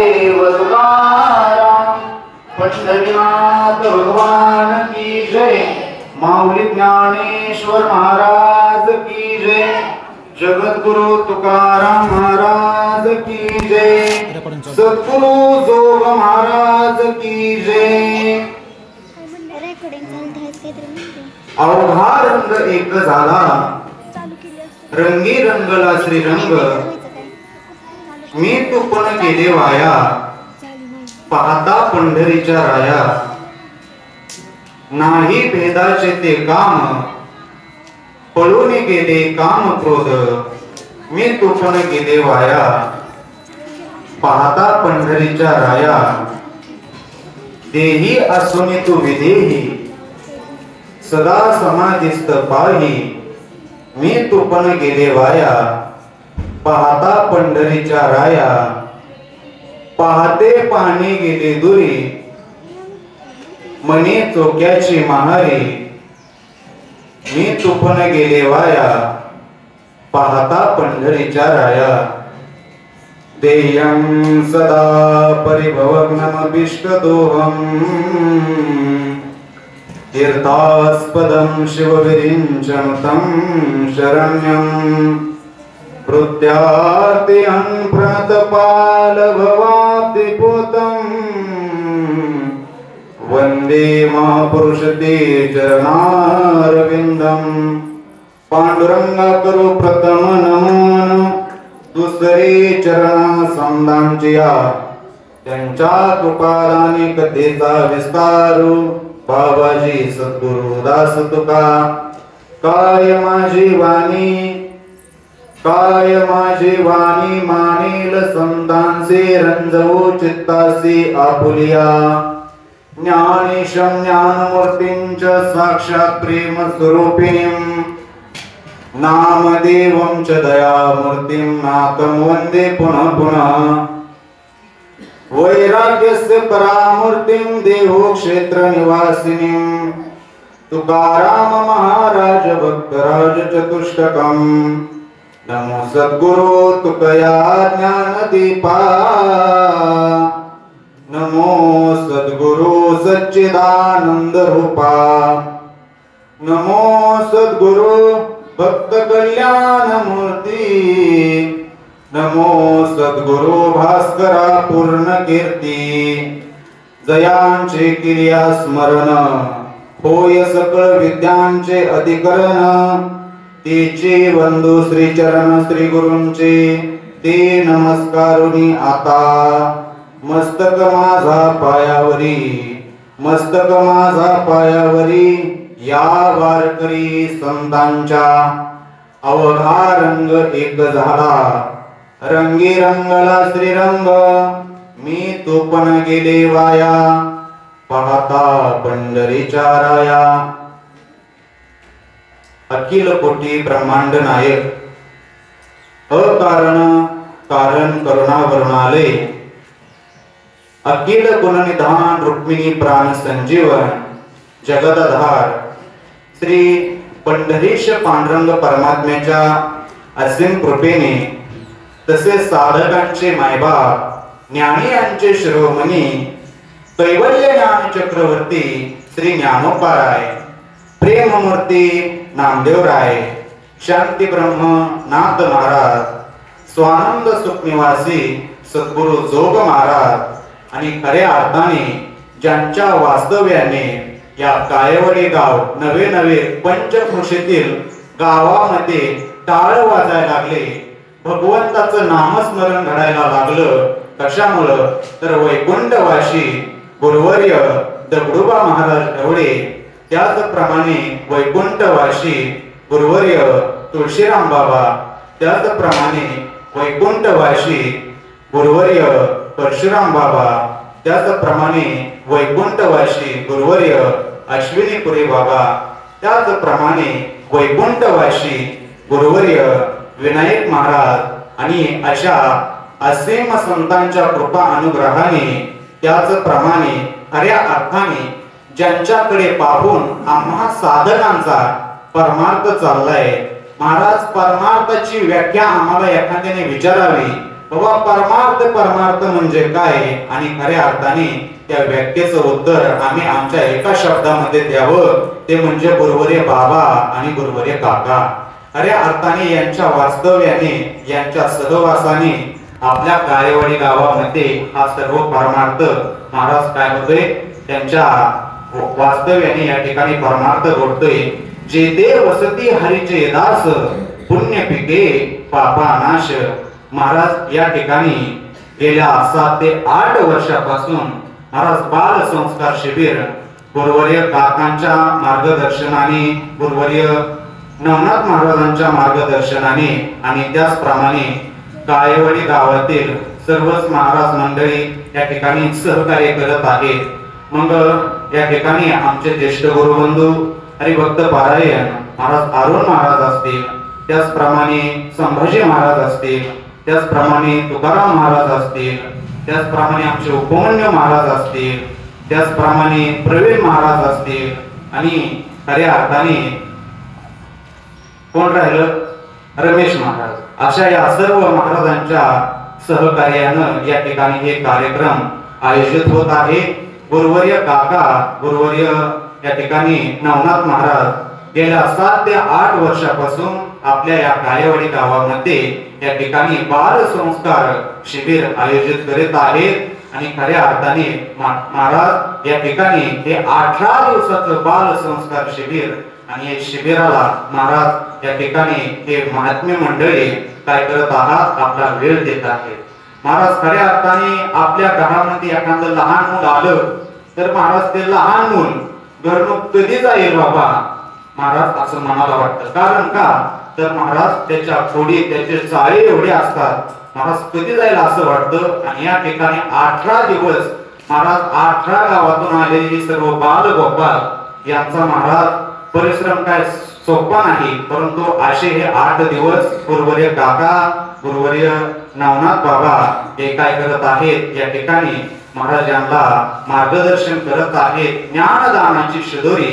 देव तुकाराम, पंढरीनाथ भगवान की जय, माऊली ज्ञानेश्वर महाराज की जय, जगद्गुरु तुकाराम महाराज की जय, सद्गुरु जोग महाराज की जय। अवघा रंग एक झाला, रंगी रंगला श्रीरंग, मी तू पण केले वाया, पाहता पंढरीच्या राया, नाही भेदाचे ते काम, पळून गेले काम क्रोध, मी तू पण केले वाया, पाहता पंढरीच्या राया, देही असून तू विदेही, सदा समाधिस्थ पाही, मी तू पण गेले वाया, पाहता पंढरीच्या राया, पाहते पाणी गेले दुरी, मनी चोक्याची महारी, मी तू पण गेले वाया, पाहता पंढरीच्या राया, देयं सदा परिभवग्नमभीष्टदोहम्, तीर्थास्पदं शिवविरिञ्चनुतं शरण्यं, प्रत्यार्तिं प्रणतपालभवाब्धिपूतं, वन्दे महापुरुषते चरणारविन्दं, पांडुरंगा करू प्रथम नमन, दुसरे चरण संदांचिया, त्यांच्या कृपादानी कथेचा विस्तारू, बाबाजी सद्गुरु दास तुका, काय माझी वाणी मानेल संतांचे, रंजवू चित्तासी आपुलिया, ज्ञानेशं ज्ञानमूर्तिंच साक्षात प्रेम स्वरूपिणीं, नामदेवं च दयामूर्तिं नाथं वन्दे पुनः पुनः, वैराग्यस्य परामूर्तिं देहो क्षेत्र निवासिनीं, तुकाराम महाराज भक्तराज चतुष्टकम्, नमो सद्गुरु तुकया ज्ञानदीपा, नमो सद्गुरु सच्चिदानंद रूपा, नमो सद्गुरु भक्त कल्याण मूर्ती, नमो सद्गुरु भास्करा पूर्ण कीर्ती, जयांचे क्रिया स्मरण, होय सकळ विद्यांचे अधिकरण, तेचे बंधू श्री चरण श्री गुरूंचे, ते नमस्कारुनी आता, मस्तक माझा पायावरी, या वारकरी संतांच्या, अवघा रंग एक झाला, रंगी रंगला श्रीरंग, मी तू पण गेले वाया, पाहता पंढरीच्या राया। अखिल कोटी ब्रह्मांड नायक, अकारण कारण करुणा वरुणालय, अखिल गुणनिधान रुक्मिणी प्राण संजीवन, जगदाधार श्री पंढरीश पांडुरंग परमात्म्याच्या असीम कृपेने, तसेच साधकांचे मायबाप, ज्ञानी यांचे शिरोमणी, कैवल्य ज्ञान चक्रवर्ती श्री ज्ञानोपाराय, प्रेममूर्ती नामदेवराय, शांती ब्रह्म नाथ महाराज, स्वानंद सुखनिवासी सद्गुरु जोग महाराज, आणि खऱ्या अर्थाने ज्यांच्या वास्तव्याने या कायवडे गाव नवे पंचकृषीतील गावामध्ये टाळ वाजायला लागले, भगवंताचं नामस्मरण घडायला लागलं। कशामुळं तर वैकुंठवासी गुरुवर्य दगडूबा महाराज ढवळे, त्याचप्रमाणे वैकुंठवासी गुरुवर्य तुळशीराम बाबा, त्याचप्रमाणे वैकुंठवासी गुरुवर्य परशुराम बाबा, त्याचप्रमाणे वैकुंठवासी गुरुवर्य अश्विनीपुरी बाबा, त्याचप्रमाणे वैकुंठवासी गुरुवर्य विनायक महाराज, आणि अशा असीम संतांच्या कृपा अनुग्रहाने, त्याचप्रमाणे खऱ्या अर्थाने ज्यांच्याकडे पाहून आम्हा साधकांचा परमार्थ चाललाय, महाराज परमार्थाची व्याख्या आम्हाला एखाद्याने विचारावी बाबा परमार्थ म्हणजे काय आणि खऱ्या अर्थाने त्या व्याख्येचं उत्तर आम्ही आमच्या एका शब्दामध्ये द्यावं, ते म्हणजे गुरुवर्य बाबा आणि गुरुवर्य काका. खऱ्या अर्थाने यांच्या वास्तव्याने, यांच्या सहवासाने आपल्या काळेवाडी गावामध्ये हा सर्व परमार्थ महाराज काय होतोय, त्यांच्या वास्तव्याने या ठिकाणी परमार्थ घडतोय. जे देव वसती हरीचे दास, पुण्य पिके पापा नाश. महाराज या ठिकाणी गेल्या 7 ते 8 वर्षापासून महाराज बाल संस्कार शिबिर गुरुवर्य काकांच्या मार्गदर्शनाने, गुरुवर्य नवनाथ महाराजांच्या मार्गदर्शनाने आणि त्याचप्रमाणे काळेवाडी गावातील सर्वच महाराज मंडळी या ठिकाणी सहकार्य करत आहेत. मग या ठिकाणी आमचे ज्येष्ठ गुरुबंधू हरिभक्त पारायण महाराज अरुण महाराज असतील, त्याचप्रमाणे संभाजी महाराज असतील, त्याचप्रमाणे तुकाराम महाराज असतील, त्याचप्रमाणे आमचे उपमन्यू महाराज असतील, त्याचप्रमाणे प्रवीण महाराज असतील आणि खऱ्या अर्थाने कोण राहिलं, रमेश महाराज. अशा या सर्व महाराजांच्या सहकार्यानं या ठिकाणी हे कार्यक्रम आयोजित होत आहे. गुरुवर्य काका, गुरुवर्य या ठिकाणी नवनाथ महाराज गेल्या 7 ते 8 वर्षापासून आपल्या या काळेवाडी गावामध्ये या ठिकाणी बाल संस्कार शिबिर आयोजित करीत आहेत आणि खऱ्या अर्थाने महाराज या ठिकाणी हे 18 दिवसाचं बाल संस्कार शिबिर आणि या शिबिराला महाराज या ठिकाणी हे महात्मे मंडळी काय करत आहात, आपला वेळ देत आहेत. महाराज खऱ्या अर्थाने आपल्या घरामध्ये एखादं लहान मूल आलं तर महाराज ते लहान मूल घरून कधी जाईल बाबा, महाराज असं मनाला वाटतं. कारण का तर महाराज त्याच्या खोडी, त्याचे चाळे एवढे असतात, महाराज कधी जाईल असं वाटतं. आणि या ठिकाणी 18 दिवस महाराज 18 गावातून आलेली सर्व बाल गोपाल यांचा महाराज परिश्रम काय सोपा नाही, परंतु असे हे 8 दिवस गुरुवर्य काका, गुरुवर्य नवनाथ बाबा हे काय करत आहेत, या ठिकाणी महाराजांना मार्गदर्शन करत आहेत, ज्ञानदानाची शिदोरी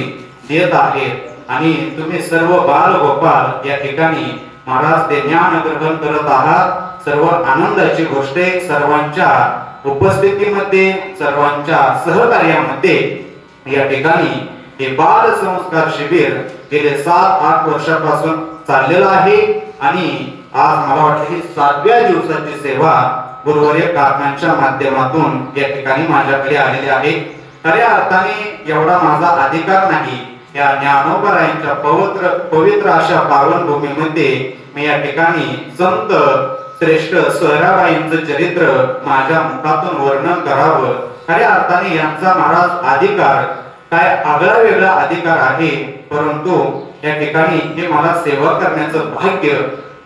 देत आहेत आणि तुम्ही सर्व बाल गोपाल या ठिकाणी महाराज ते ज्ञान ग्रहण करत आहात. सर्व आनंदाची गोष्ट आहे. सर्वांच्या उपस्थितीमध्ये, सर्वांच्या सहकार्यामध्ये या ठिकाणी हे बाल संस्कार शिबिर गेले 7-8 वर्षापासून चाललेलं आहे आणि आज मला वाटतं की 7व्या दिवसाची सेवा गुरुवर्य काकांच्या माध्यमातून या ठिकाणी माझ्याकडे आलेली आहे. खऱ्या अर्थाने एवढा माझा अधिकार नाही. या ज्ञानोबरायांच्या पवित्र अशा पावन भूमीमध्ये मी या ठिकाणी संत श्रेष्ठ सोयराबाईंचं चरित्र माझ्या मुखातून वर्णन करावं. खऱ्या अर्थाने यांचा महाराज अधिकार काय आगळा वेगळा अधिकार आहे, परंतु या ठिकाणी हे मला सेवा करण्याचं भाग्य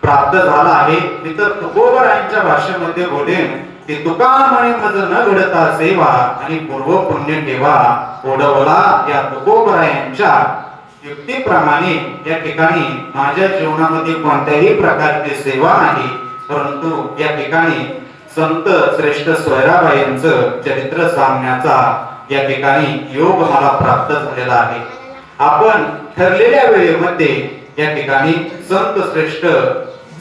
प्राप्त झालं आहे. मी तर तुकोबरायांच्या भाषेमध्ये बोलेन की तुका म्हणे मज न घडता सेवा आणि पूर्व पुण्य ठेवा. ओढवला या तुकोबरायांच्या युक्तीप्रमाणे या ठिकाणी माझ्या जीवनामध्ये कोणत्याही प्रकारची सेवा नाही, परंतु या ठिकाणी संत श्रेष्ठ सोयराबाईंचं चरित्र सांगण्याचा या ठिकाणी योग मला प्राप्त झालेला आहे. आपण ठरलेल्या वेळेमध्ये या ठिकाणी संत श्रेष्ठ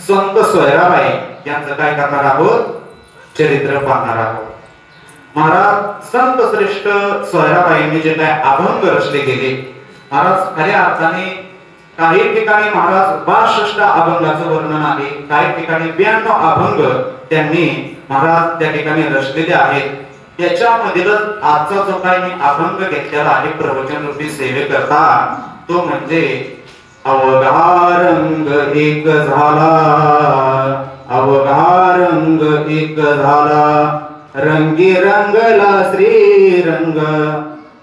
संत सोयराबाई यांचं काय करणार आहोत, चरित्र पाहणार आहोत. महाराज संत श्रेष्ठ सोयराबाईंनी जे काय अभंग रचले गेले, महाराज खऱ्या अर्थाने काही ठिकाणी महाराज 62 अभंगाचं वर्णन आहे, काही ठिकाणी 92 अभंग त्यांनी महाराज त्या ठिकाणी रचलेले आहेत. त्याच्यामधीलच आजचा जो काही मी अभंग घेतलेला आहे प्रवचन रूपी सेवेकरता, तो म्हणजे अवघा रंग एक झाला, अवघा रंग एक झाला, रंगी रंगला श्रीरंग,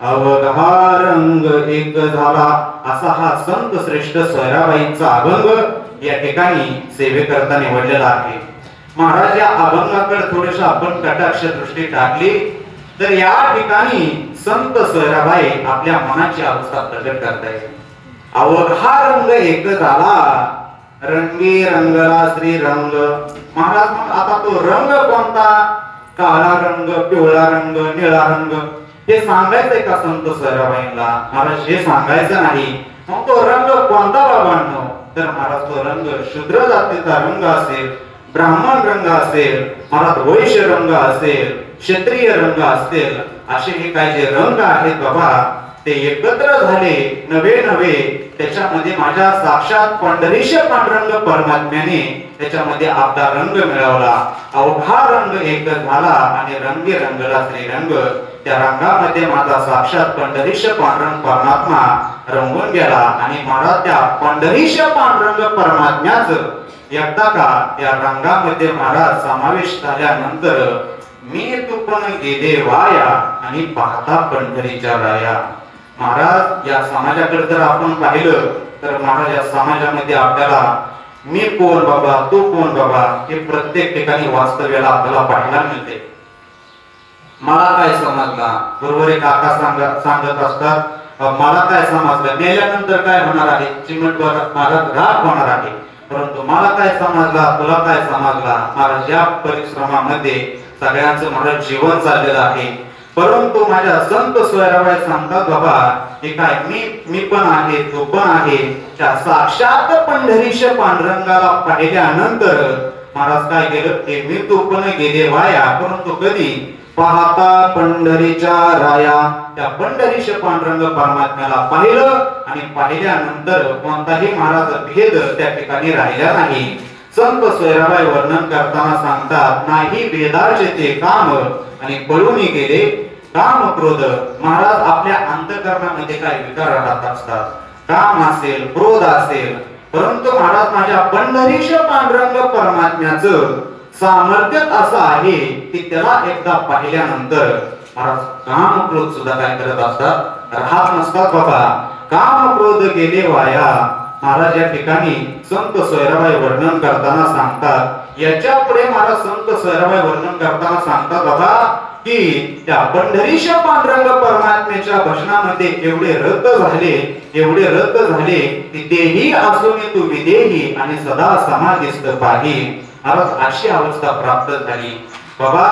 अवघा रंग एक झाला. असा हा संत श्रेष्ठ सोयराबाईंचा अभंग या ठिकाणी सेवेकरता निवडलेला आहे. महाराज या अभंगाकडे थोडीशी आपण कटाक्ष दृष्टी टाकली तर या ठिकाणी संत सोयराबाई आपल्या मनाची अवस्था प्रकट करतायत. अवघा रंग एक झाला, रंगी रंगला श्रीरंग. महाराज मग आता तो रंग कोणता, काळा रंग, पिवळा रंग, निळा रंग हे सांगायचंय का संत सोयराबाईंना? महाराज हे सांगायचं नाही. मग तो रंग कोणता बाबांनो? तर महाराज तो रंग शूद्र जातीचा रंग असेल, ब्राह्मण रंग असेल, महाराज वैश्य रंग असेल, क्षत्रिय रंग असेल, असे हे काही जे रंग आहेत बाबा ते एकत्र झाले नवे नवे, त्याच्यामध्ये माझ्या साक्षात पंढरीश पांडुरंग परमात्म्याने त्याच्यामध्ये आपला रंग मिळवला, अवघा रंग एक झाला आणि रंगी रंगला श्रीरंग. त्या रंगामध्ये माझा साक्षात पंढरीश पांडुरंग परमात्मा रंगून गेला आणि महाराज त्या पंढरीश पांडुरंग परमात्म्याच एकदा का या रंगामध्ये महाराज समावेश झाल्यानंतर मी तू पण गेले वाया आणि पाहता पंढरीच्या राया. महाराज या समाजाकडे जर आपण पाहिलं तर महाराज या समाजामध्ये आपल्याला मी कोण बाबा तू कोण बाबा हे प्रत्येक ठिकाणी वास्तव्याला आपल्याला पाहायला मिळते. मला काय समजला, गुरुवारी काका सांगत असतात मला काय समजलं, मेल्यानंतर काय होणार आहे, चिमटवर माझा राग होणार आहे, परंतु मला काय समजला तुला काय समजला. महाराज या परिश्रमामध्ये सगळ्यांचं महाराज जीवन चाललेलं आहे, परंतु माझ्या संत सोयराबाई सांगतात बाबा हे काय मी पण आहे तू पण आहे. त्या साक्षात पंढरीश पांडुरंगाला पाहिल्यानंतर महाराज काय केलं ते मी तू पण गेले वाया, परंतु कधी पाहता पंढरीच्या राया. त्या पंढरीश पांडुरंग परमात्म्याला पाहिलं आणि पाहिल्यानंतर कोणताही महाराज भेद त्या ठिकाणी राहिला नाही. संत सोयराबाई वर्णन करताना सांगतात नाही भेदाचे ते काम आणि पळून गेले काम क्रोध. महाराज आपल्या अंतःकरणामध्ये काय विकार राहत असतात, काम असेल क्रोध असेल, परंतु महाराज माझ्या पंढरीश पांडुरंग परमात्म्याचं सामर्थ्य असं आहे की त्याला एकदा पाहिल्यानंतर महाराज काम क्रोध सुद्धा काय करत असतात, राहत नसतात बाबा. काम क्रोध गेले वाया. महाराज या ठिकाणी संत सोयराबाई वर्णन करताना सांगतात, याच्या पुढे महाराज संत सोयराबाई वर्णन करताना सांगतात बाबा की त्या पंढरीश पांडुरंग परमात्म्याच्या भजनामध्ये एवढे रत झाले की देही असून तू विदेही आणि सदा समाधिस्थ पाही. महाराज अशी अवस्था प्राप्त झाली बाबा.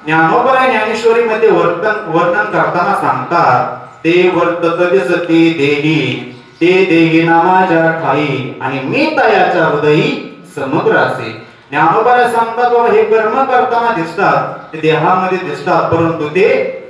ज्ञानोबा ज्ञानेश्वरी मध्ये वर्णन करताना सांगतात ते वर्तत दिसती देही ते देही नामाच्या ठाई आणि मी तयाच्या हृदयी समग्र असे. ज्ञानोबाला सांगतात बाबा हे कर्म करताना दिसतात, ते देहामध्ये दिसतात, परंतु ते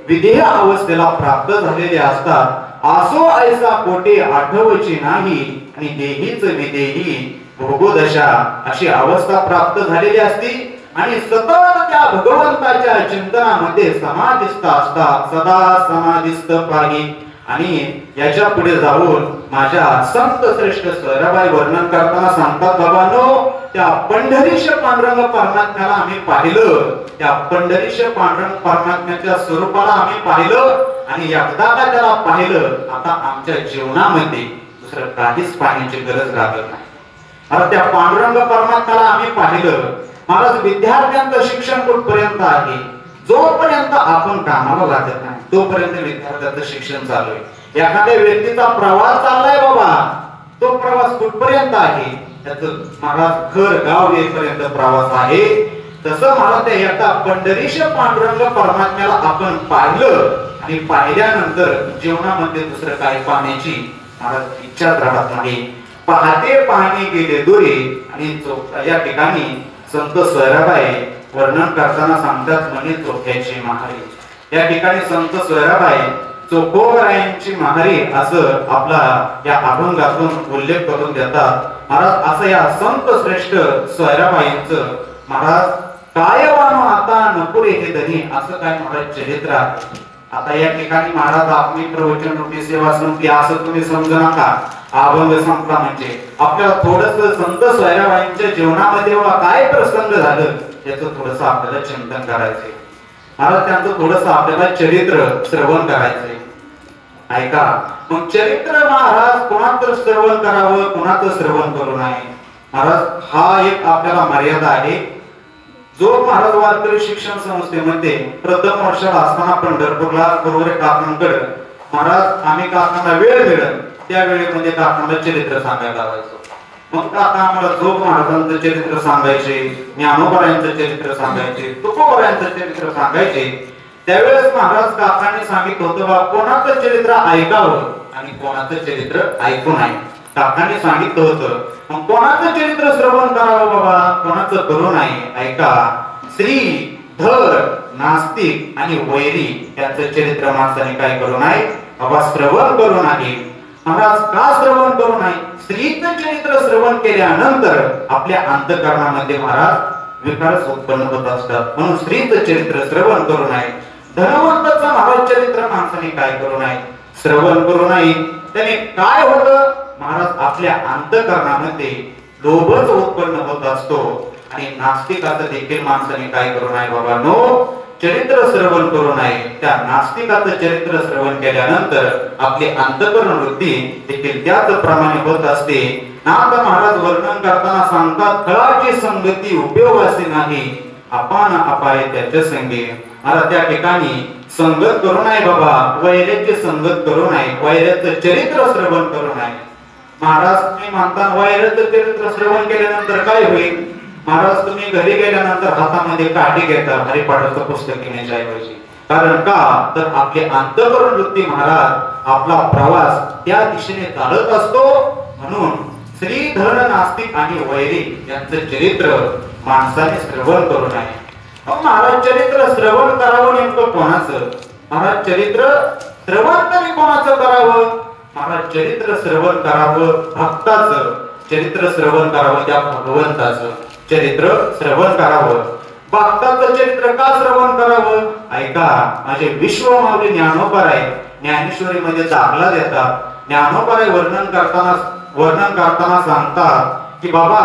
विदेह अवस्थेला प्राप्त झालेले असतात. आसो ऐसा कोटे आठवची नाही आणि देहीच विदेही भोगोदशा अशी अवस्था प्राप्त झालेली असती आणि सतत त्या भगवंताच्या चिंतनामध्ये समाधिस्थ असतात, सदा समाधिस्थ पाही. आणि याच्या पुढे जाऊन माझ्या संत श्रेष्ठ सोयराबाई वर्णन करताना सांगतात बाबांनो त्या पंढरीश पांडुरंग परमात्म्याला आम्ही पाहिलं, त्या पंढरीश पांडुरंग परमात्म्याच्या स्वरूपाला आम्ही पाहिलं आणि एकदा का त्याला पाहिलं आता आमच्या जीवनामध्ये दुसरं काहीच पाहण्याची गरज लागत नाही. आता त्या पांडुरंग परमात्म्याला आम्ही पाहिलं. महाराज विद्यार्थ्यांचं शिक्षण कुठपर्यंत आहे, जोपर्यंत आपण कामाला लागत नाही तोपर्यंत विद्यार्थ्यांचं शिक्षण चालू आहे. एखाद्या व्यक्तीचा प्रवास चाललाय बाबा, तो प्रवास कुठपर्यंत आहे, त्याचं महाराज घर गाव येईपर्यंत प्रवास आहे. तसं मला त्या एकदा पंढरीश पांडुरंग परमात्म्याला आपण पाहिलं आणि पाहिल्यानंतर जीवनामध्ये दुसरं काही पाहण्याची महाराज इच्छा राहत नाही. पाहते पाहणे गेले दुरे. आणि या ठिकाणी संत सोयराबाई वर्णन करताना सांगतात म्हणे चोख्याची महारी. या ठिकाणी संत सोयराबाई चोखोबरायांची महारी असं आपला या अभंगातून उल्लेख करून देतात. महाराज असं या संत श्रेष्ठ सोयराबाईंचं महाराज काय वानो आता नपुरे हे धनी असं काय महाराज चरित्र आहे. आता या ठिकाणी महाराज आपली प्रवचन रूपी सेवा संपली असं तुम्ही समजू नका. अभंग संपला म्हणजे आपल्याला थोडस संत सोयराबाईंच्या जीवनामध्ये काय प्रसंग झालं त्याचं थोडस आपल्याला चिंतन करायचंय. महाराज त्यांचं थोडस आपल्याला चरित्र श्रवण करायचंय. ऐका मग चरित्र महाराज कोणाचं श्रवण करावं कोणाचं श्रवण करू नये. महाराज हा एक आपल्याला मर्यादा आहे. जो महाराज वारकरी शिक्षण संस्थेमध्ये प्रथम वर्षाला असताना पंढरपूरला गुरुवारी काकांकडे महाराज आम्ही काकांना वेळ मिळेल त्या वेळेमध्ये काकांना चरित्र सांगायला लावायचो. मग काका आम्हाला जोग महाराजांचं चरित्र सांगायचे, ज्ञानोबायांचं चरित्र सांगायचे, तुकोबायांचं चरित्र सांगायचे. त्यावेळेस महाराज काकांनी सांगितलं होतं बा कोणाचं चरित्र ऐकावं आणि कोणाचं चरित्र ऐकू नये. काकांनी सांगितलं होतं. मग कोणाचं चरित्र श्रवण करावं बाबा, कोणाचं करू नये. ऐका, श्री धर नास्तिक आणि वैरी यांचं चरित्र माणसाने काय करू नये बाबा, श्रवण करू नये. महाराज का श्रवण करू नये? स्त्रीचं चरित्र श्रवण केल्यानंतर आपल्या अंतःकरणामध्ये महाराज विकारच उत्पन्न होत असतात. म्हणून स्त्रीचं चरित्र श्रवण करू नये. धनवंताचं महाराज चरित्र माणसाने काय करू नये, श्रवण करू नये. त्याने काय होतं महाराज, आपल्या अंतःकरणामध्ये लोभच उत्पन्न होत असतो. आणि नास्तिकाचं देखील माणसाने काय करू नये बाबा नो, चरित्र श्रवण करू नये. त्या नास्तिकाचं चरित्र श्रवण केल्यानंतर आपली अंतःकरण वृत्ती देखील त्याच प्रमाणे होत असते. नाथ महाराज वर्णन करताना सांगतात, खळाची संगती उपयोगाची नाही, अपान अपाय त्याच्या संगे. आता त्या ठिकाणी संगत करू नये बाबा, वैराची संगत करू नये, वैराचं चरित्र श्रवण करू नये. महाराज तुम्ही म्हणता वैराचं चरित्र श्रवण केल्यानंतर काय होईल महाराज, तुम्ही घरी गेल्यानंतर हातामध्ये काठी घेता हरिपाठाचं पुस्तक घेण्याच्या ऐवजी. कारण का तर आपले अंतःकरण वृत्ती महाराज आपला प्रवास त्या दिशेने चालत असतो. म्हणून श्री धन नास्तिक आणि वैरी यांचं चरित्र माणसाने श्रवण करू नये. महाराज चरित्र श्रवण करावं नेमकं कोणाचं? महाराज चरित्र श्रवण तरी कोणाचं करावं? महाराज चरित्र श्रवण करावं भक्ताचं, चरित्र श्रवण करावं त्या भगवंताचं चरित्र श्रवण करावं. भक्ताचं चरित्र का श्रवण करावं? ऐका, माझे विश्वमाऊली ज्ञानोबा आहे ज्ञानेश्वरी मध्ये दाखला देतात. ज्ञानोबा वर्णन करताना सांगतात की बाबा,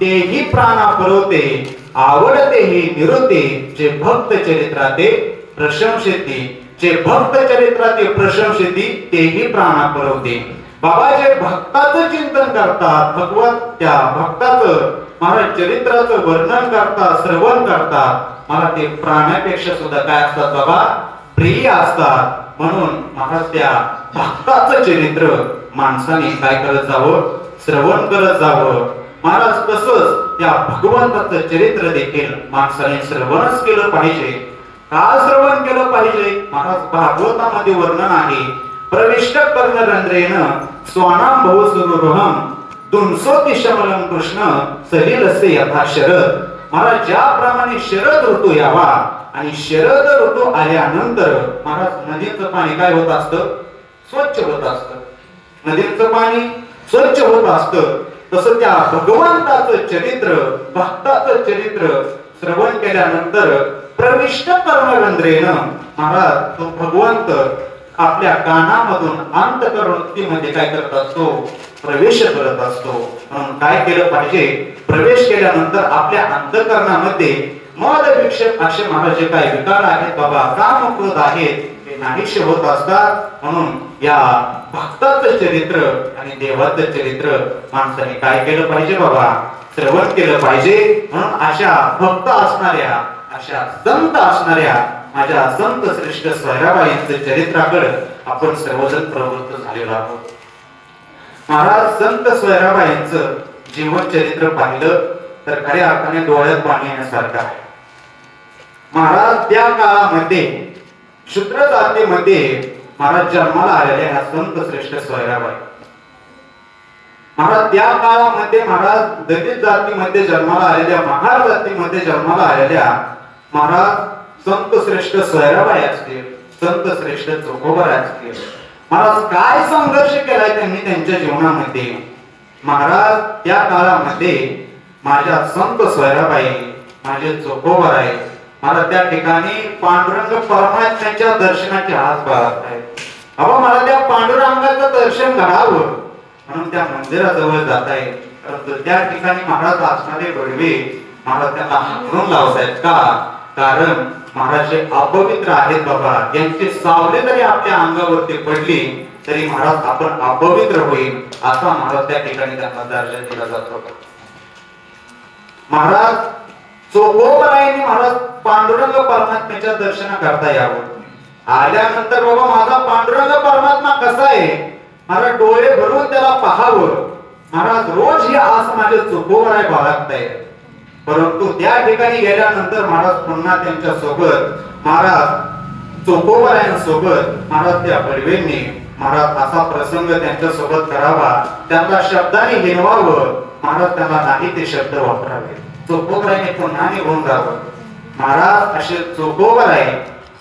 तेही प्राणा पुरवते आवडते ही निरुते, जे भक्त चरित्राते प्रशंसेती, जे भक्त चरित्राते प्रशंसेती तेही प्राणा पुरवते. बाबा जे भक्ताचं चिंतन करतात, भगवत त्या भक्ताचं महाराज चरित्राचं वर्णन करतात, श्रवण करतात, मला ते प्राण्यापेक्षा सुद्धा काय असतात बाबा, प्रिय असतात. म्हणून महाराज त्या भक्ताचं चरित्र माणसाने काय करत जावं, श्रवण करत जावं. महाराज तसंच त्या भगवंताचं चरित्र देखील माणसाने श्रवणच केलं पाहिजे. का श्रवण केलं पाहिजे? महाराज भागवतामध्ये वर्णन आहे, प्रविष्ट कर्णरंध्रेन स्वानाम भव सुरुहम दुंसोति शमलम कृष्ण सलिलसे यथा शरद. महाराज ज्याप्रमाणे शरद ऋतू यावा आणि शरद ऋतू आल्यानंतर महाराज नदीचं पाणी काय होत असतं, स्वच्छ होत असतं. नदीचं पाणी स्वच्छ होत असतं. तसं त्या भगवंताचं चरित्र, भक्ताचं चरित्र श्रवण केल्यानंतर प्रविष्ट कर्णरंध्रेन महाराज तो भगवंत आपल्या कानामधून अंतःकरणमध्ये काय करत असतो, प्रवेश करत असतो. म्हणून काय केलं पाहिजे, प्रवेश केल्यानंतर आपल्या अंतःकरणामध्ये मद विक्षेप असे महाराज जे काय विकार आहेत बाबा, काम क्रोध आहेत ते नाहीसे होत असतात. म्हणून या भक्ताचं चरित्र आणि देवाचं चरित्र माणसाने काय केलं पाहिजे बाबा, श्रवण केलं पाहिजे. म्हणून अशा भक्त असणाऱ्या, अशा संत असणाऱ्या माझ्या संत श्रेष्ठ सोयराबाईंच्या चरित्राकडे आपण सर्वजण प्रवृत्त झालेलो आहोत. महाराज संत सोयराबाईंचं जीवन चरित्र पाहिलं तर खऱ्या अर्थाने डोळ्यात पाणी येण्यासारखं आहे. महाराज त्या काळामध्ये शूद्र जातीमध्ये महाराज जन्माला आलेल्या ह्या संत श्रेष्ठ सोयराबाई. महाराज त्या काळामध्ये महाराज दलित जातीमध्ये जन्माला आलेल्या, महार जातीमध्ये जन्माला आलेल्या महाराज संत श्रेष्ठ सोयराबाई असतील, संत श्रेष्ठ चोखोबा असतील. महाराज काय संघर्ष केलाय त्यांनी त्यांच्या जीवनामध्ये. महाराज त्या काळामध्ये माझ्या संत सोयराबाई, माझे चोखोबा आहे महाराज त्या ठिकाणी पांडुरंग परमात्म्याच्या दर्शनाची हात बघत आहेत. बाबा मला त्या पांडुरंगाचं दर्शन घडावं म्हणून त्या मंदिराजवळ जात आहे. परंतु त्या ठिकाणी महाराज असणारे बडवे महाराज त्यांना हाकलून लावत आहेत. का? कारण महाराज अपवित्र आहेत बाबा, यांची सावली जरी आपल्या अंगावरती पडली तरी महाराज आपण अपवित्र होईल असा महाराज त्या ठिकाणी त्यांना दर्शन दिला जात होता. महाराज चोखोबाईंनी महाराज पांडुरंग परमात्म्याच्या दर्शन करता यावं. आल्यानंतर बाबा माझा पांडुरंग परमात्मा कसा आहे महाराज डोळे भरून त्याला पाहावं. महाराज रोज ही आस माझे चोखोबाई बाळगताय. परंतु त्या ठिकाणी गेल्यानंतर महाराज पुन्हा त्यांच्या सोबत महाराज चोखोबाईंसोबत महाराज त्या बडवेंनी महाराज असा प्रसंग त्यांच्या सोबत करावा, त्यांना शब्दाने हिनवावं, महाराज त्यांना नाही ते शब्द वापरावे, चोखोबराने पुन्हा निघून जावं. महाराज असे चोखोबराय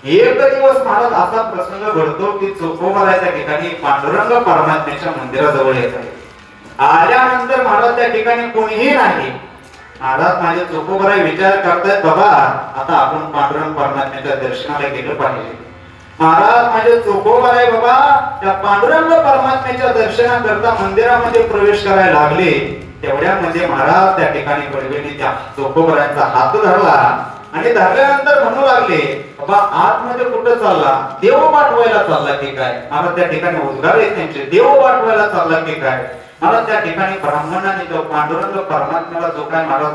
एक दिवस महाराज असा प्रसंग घडतो की चोखोबराच्या ठिकाणी पांडुरंग परमात्म्याच्या मंदिराजवळ येत आहे. आल्यानंतर महाराज त्या ठिकाणी कोणीही नाही. महाराज माझे चोखोबराय विचार करतायत, बाबा आता आपण पांडुरंग परमात्म्याच्या दर्शनाला गेलं पाहिजे. महाराज माझे चोखोबराय बाबा त्या पांडुरंग परमात्म्याच्या दर्शनाकरता मंदिरामध्ये प्रवेश करायला लागले. तेवढ्यामध्ये महाराज त्या ठिकाणी बडवेने त्या चोखोबरायांचा हात धरला आणि धरल्यानंतर म्हणू लागले, बाबा आतमध्ये कुठं चालला, देव पाठवायला चालला की काय. महाराज त्या ठिकाणी उद्गार आहेत त्यांचे, देव पाठवायला चालला की काय. महाराज त्या ठिकाणी ब्राह्मणाने तो पांडुरंग परमात्म्याला जो काय महाराज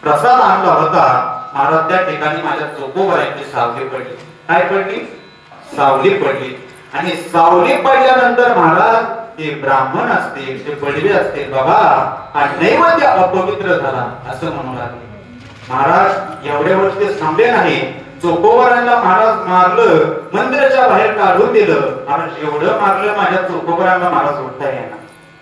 प्रसाद आणला होता, महाराज त्या ठिकाणी माझ्या चोखोबरायांची सावली पडली. काय पडली? सावली पडली. आणि सावली पडल्यानंतर महाराज ते ब्राह्मण असतील, ते बडवे असतील, बाबा हा नैवेद्य अपवित्र झाला असं म्हणू लागले. महाराज एवढ्यावर ते थांबले नाही. चोखोबरांना महाराज मारलं, मंदिराच्या बाहेर काढून दिलं. महाराज एवढं मारलं, माझ्या चोखोबरांना महाराज उठता येईना,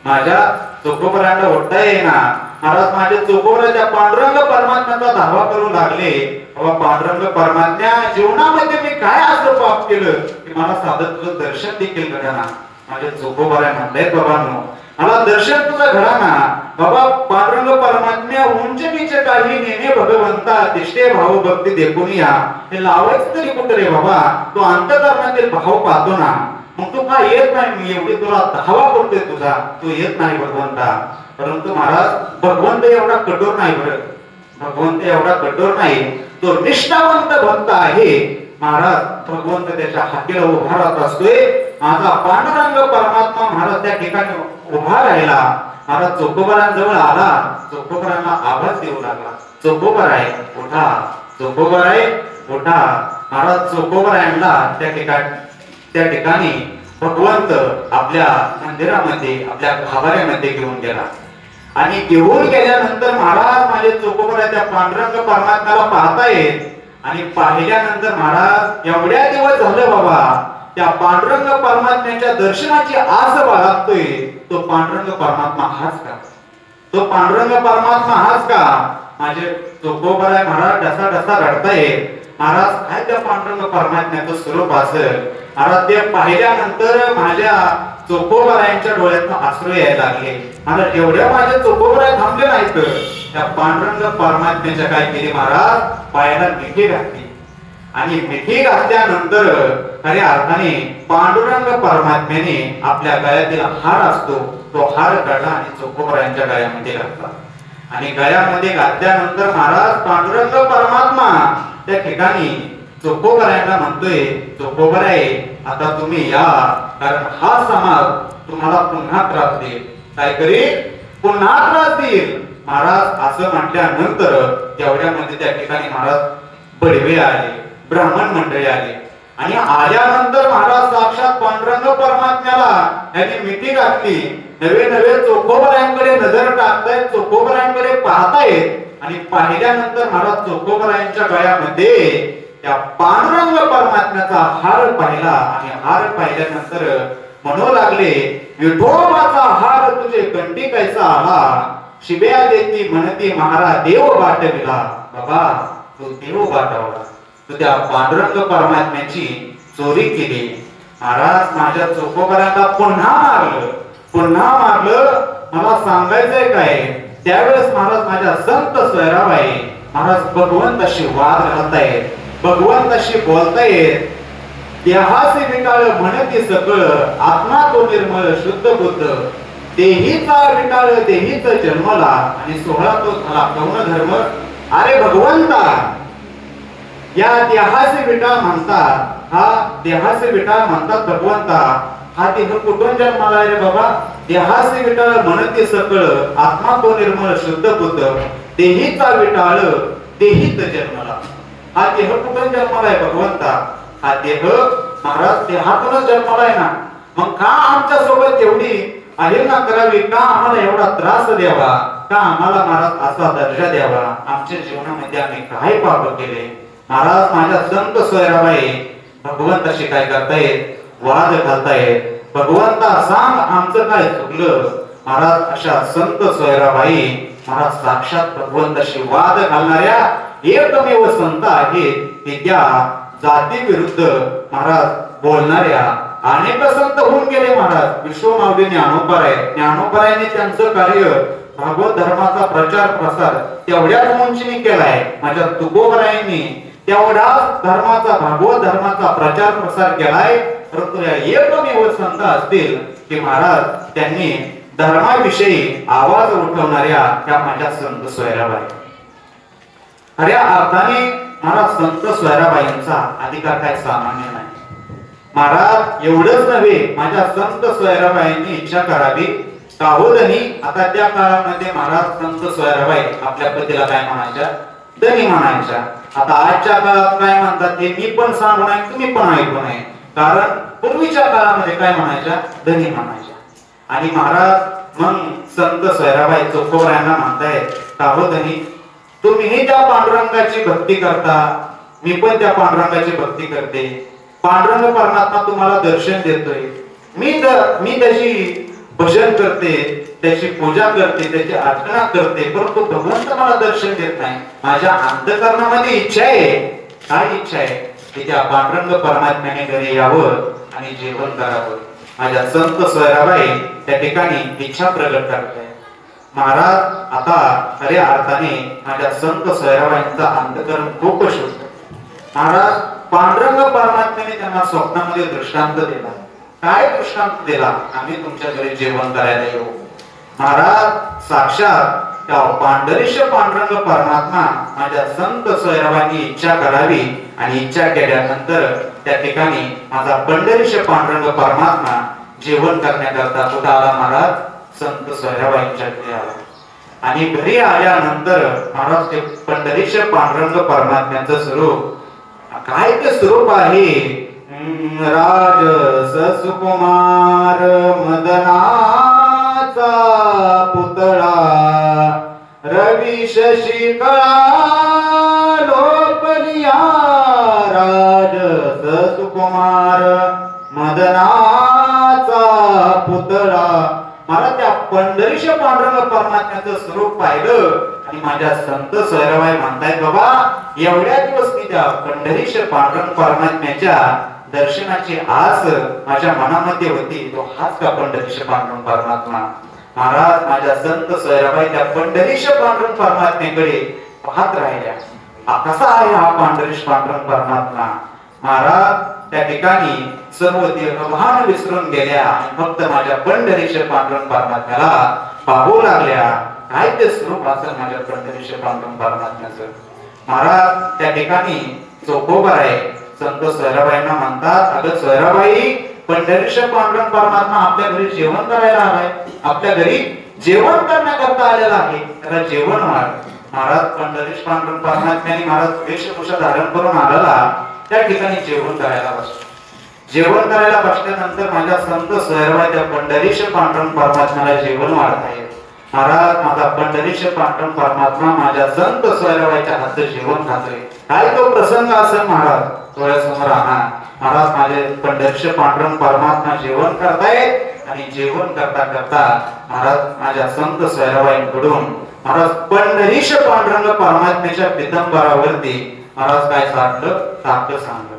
माझ्या चोखोबरांना उठता येईना. महाराज माझ्या चोखोबराच्या पांडुरंग परमात्म्याचा धावा करू लागले, बाबा पांडुरंग परमात्म्या जीवनामध्ये मी काय असं पाप केलं की मला साधं तुझं दर्शन देखील घडना. माझ्या चोखोबराय म्हणतायत, बाबांनो मला दर्शन तुझं घडना. बाबा पांडुरंग परमात्म्या उंच नीच काही नेणे भगवंता, तिष्ठे भाव भक्ती देखून या. हे लावायचं तरी कुठं रे बाबा, तो अंतःकरणातील भाव पाहतो ना. मग तू काय येत नाही, मी एवढी तुला धावा करतोय तुझा, तू येत नाही भगवंता. परंतु महाराज भगवंत एवढा कठोर नाही, बरं भगवंत एवढा कठोर नाही, तो निष्ठावंत भक्त आहे. महाराज भगवंत त्याच्या हाकेला उभा राहत असतोय. माझा पांडुरंग परमात्मा महाराज त्या ठिकाणी उभा राहिला. महाराज चोखोबरांजवळ आला, चोखोबरांना आवाज देऊ लागला, चोखोबराय उठा, चोखोबराय उठा. महाराज चोखोबरायांना त्या ठिकाणी भगवंत आपल्या मंदिरामध्ये, आपल्या गाभाऱ्यामध्ये घेऊन गेला. आणि घेऊन गेल्यानंतर महाराज माझे चोखोबराय त्या पांडुरंग परमात्म्याला पाहतायत. आणि पाहिल्यानंतर महाराज एवढ्या दिवस झालं बाबा त्या पांडुरंग परमात्म्याच्या दर्शनाची आस बाळगतोय. तो पांडुरंग परमात्मा हाच का, तो पांडुरंग परमात्मा हाच का. माझे चोखोबराय महाराज डसा डसा रडतायत. महाराज काय त्या पांडुरंग परमात्म्याचं स्वरूप असेल. महाराज ते पाहिल्यानंतर माझ्या चोखोबरायांच्या डोळ्यातून अश्रू यायला लागले. महाराज एवढ्या माझ्या चोखोबराय थांबले नाहीत, त्या पांडुरंग परमात्म्याच्या काय केले महाराज, पायाला मिठी घातली. आणि मिठी घातल्यानंतर खऱ्या अर्थाने पांडुरंग परमात्म्याने आपल्या गळ्यातील हार असतो तो हार काढला आणि चोखोबरायांच्या गळ्यामध्ये घातला. आणि गळ्यामध्ये घातल्यानंतर महाराज पांडुरंग परमात्मा त्या ठिकाणी चोखोबरायांना म्हणतोय, चोखोबराय आता तुम्ही या, कारण हा समाज तुम्हाला पुन्हा त्रास देईल. काय करेल? पुन्हा त्रास देईल. महाराज असं म्हटल्यानंतर तेवढ्यामध्ये त्या ठिकाणी महाराज बडवे आले, ब्राह्मण मंडळी आले. आणि आल्यानंतर महाराज साक्षात पांडुरंग परमात्म्याला यांनी मिठी घातली. नवे नवे चोखोबरायांकडे नजर टाकतायत, चोखोबरायांकडे पाहतायत. आणि पाहिल्यानंतर महाराज चोखोबरायांच्या गळ्यामध्ये त्या पांडुरंग परमात्म्याचा हार पाहिला. आणि हार पाहिल्यानंतर म्हणू लागले, विठोबाचा हार तुझे कंठी कैसा आला, शिव्या देती म्हणती महाराज देव बाटविला. बाबा तू देव बाटवला, तू त्या पांडुरंग परमात्म्याची चोरी केली. महाराज माझ्या चोखोबरांना पुन्हा मारलं, पुन्हा मारलं. मला सांगायचंय काय, त्यावेळेस महाराज माझ्या संत सोयराबाई महाराज भगवंताशी वाद घालतायत, भगवंताशी बोलतायत. देहाचे विटाळ म्हणते सकळ, आत्मा तो निर्मळ शुद्ध बुद्ध, देहीचा विटाळ देहीच जन्मला, आणि सोहळा तो झाला कौन धर्म. अरे भगवंता, या देहाचे विटाळ म्हणतात, हा देहाचे विटाळ म्हणतात भगवंता, हा देह कुठून जन्माला रे बाबा. देहाचे विटाळ म्हणते सकळ, आत्मा तो निर्मळ शुद्ध बुद्ध, देहीचा विटाळ देहीच जन्मला. हा देह कुठून जन्माला आहे भगवंता. हा देह महाराज देहातूनच जन्माला आहे ना. मग का आमच्या सोबत एवढी अहिंसा करावी, का आम्हाला एवढा त्रास द्यावा, का आम्हाला महाराज असा दर्जा द्यावा. आमच्या जीवनामध्ये आम्ही काय पाप केले. महाराज माझ्या संत सोयराबाई भगवंताशी काय करतायत, वाद घालतायत. भगवंता सांग आमचं काय चुकलं. महाराज अशा संत सोयराबाई महाराज साक्षात भगवंताशी वाद घालणाऱ्या एकमेव संत आहेत की त्या जाती विरुद्ध महाराज बोलणाऱ्या अनेक संत होऊन गेले. महाराज विश्वमाऊली ज्ञानोबरायांनी त्यांचं कार्य भागवत धर्माचा प्रचार प्रसार तेवढ्याच उंचीने केलाय. माझ्या तुकोबरायांनी तेवढाच धर्माचा भागवत धर्माचा प्रचार प्रसार केलाय. परंतु या एकमेव संत असतील की महाराज त्यांनी धर्माविषयी आवाज उठवणाऱ्या त्या माझ्या संत सोयराबाई. खऱ्या अर्थाने महाराज संत सोयराबाईंचा अधिकार काय सामान्य नाही. महाराज एवढंच नव्हे, माझ्या संत सोयराबाईंनी इच्छा करावी काहोदनी. आता त्या काळामध्ये महाराज संत सोयराबाई आपल्या पतीला काय म्हणायच्या, धनी म्हणायच्या. आता आजच्या काळात काय म्हणतात ते मी पण सांगू नये तुम्ही पण ऐकू नये. कारण पूर्वीच्या काळामध्ये काय म्हणायच्या, धनी म्हणायच्या. आणि महाराज मग संत सोयराबाई चोखोबरायांना म्हणतायत काहोदनी तुम्हीही त्या पांडुरंगाची भक्ती करता, मी पण त्या पांडुरंगाची भक्ती करते. पांडुरंग परमात्मा तुम्हाला दर्शन देतोय, मी त्याची भजन करते, त्याची पूजा करते, त्याची अर्चना करते, परंतु भगवंत मला दर्शन देत नाही. माझ्या अंतःकरणामध्ये इच्छा आहे. काय इच्छा आहे की त्या पांडुरंग परमात्म्याने घरी यावं आणि जेवण करावं. माझ्या संत सोयराबाई त्या ठिकाणी इच्छा प्रगट करते. महाराज आता खऱ्या अर्थाने माझ्या संत सोयराबाईंचा अंतःकरण खूप शुद्ध. महाराज पांडुरंग परमात्म्याने त्यांना स्वप्नामध्ये दृष्टांत दिला. काय दृष्टांत दिला, आम्ही तुमच्या घरी जेवण करायला येऊ. महाराज साक्षात त्या पांढरीश पांडुरंग परमात्मा माझ्या संत सोयराबाईंनी इच्छा करावी आणि इच्छा केल्यानंतर त्या ठिकाणी माझा पंढरीश पांडुरंग परमात्मा जेवण करण्याकरता कुठं आला, महाराज संत सोयराबाईंच्या घरी आला. आणि घरी आल्यानंतर महाराज ते पंढरीश पांडुरंग परमात्म्याचं स्वरूप काय ते स्वरूप आहे, राज ससुकुमार मदनाचा पुतळा रवी शशी कळा लोपलिया. राज ससुकुमार मदनाचा पुतळा. मला त्या पंढरीश पांडुरंग परमात्म्याचं स्वरूप पाहिलं आणि माझ्या संत सोयराबाई म्हणतायत बाबा एवढ्या दिवस मी त्या पंढरीश पांडुरंग परमात्म्याच्या दर्शनाची आस माझ्या मनामध्ये होती. तो हाच का पंढरीश पांडुरंग परमात्मा. महाराज माझ्या संत सोयराबाई त्या पंढरीश पांडुरंग परमात्म्याकडे पाहत राहिल्या. कसा आहे हा पंढरीश पांडुरंग परमात्मा. महाराज त्या ठिकाणी सर्व देहभान विसरून गेल्या आणि फक्त माझ्या पंढरीश पांडुरंग परमात्म्याला पाहू लागल्या. काय ते स्वरूप असेल माझ्या पंढरीश पांडुरंग परमात्म्याचं. महाराज त्या ठिकाणी चोखोबर आहे. संत सोयराबाईंना म्हणतात अगं सोयराबाई पंढरीश पांडुरंग परमात्मा आपल्या घरी जेवण करायला आलाय, आपल्या घरी जेवण करण्याकरता आलेला आहे, त्याला जेवण वाढ. महाराज पंढरीश पांडुरंग परमात्म्याने महाराज वेशभूषा धारण करून आलेला त्या ठिकाणी जेवण करायला बसलो. जेवण करायला बसल्यानंतर माझ्या संत सोयराबाई त्या पंढरीश पांडुरंग परमात्म्याला जेवण वाढतायत. महाराज माझा पंढरीश पांडुरंग परमात्मा माझ्या संत सोयराबाईच्या हातचं जेवण खातोय. काय तो प्रसंग असेल महाराज डोळ्यासमोर आणा. महाराज माझे पंढरीश पांडुरंग परमात्मा जेवण करतायत आणि जेवण करता करता महाराज माझ्या संत सोयराबाईंकडून महाराज पंढरीश पांडुरंग परमात्म्याच्या पितंबरावरती महाराज काय सांगलं, ताक सांगलं.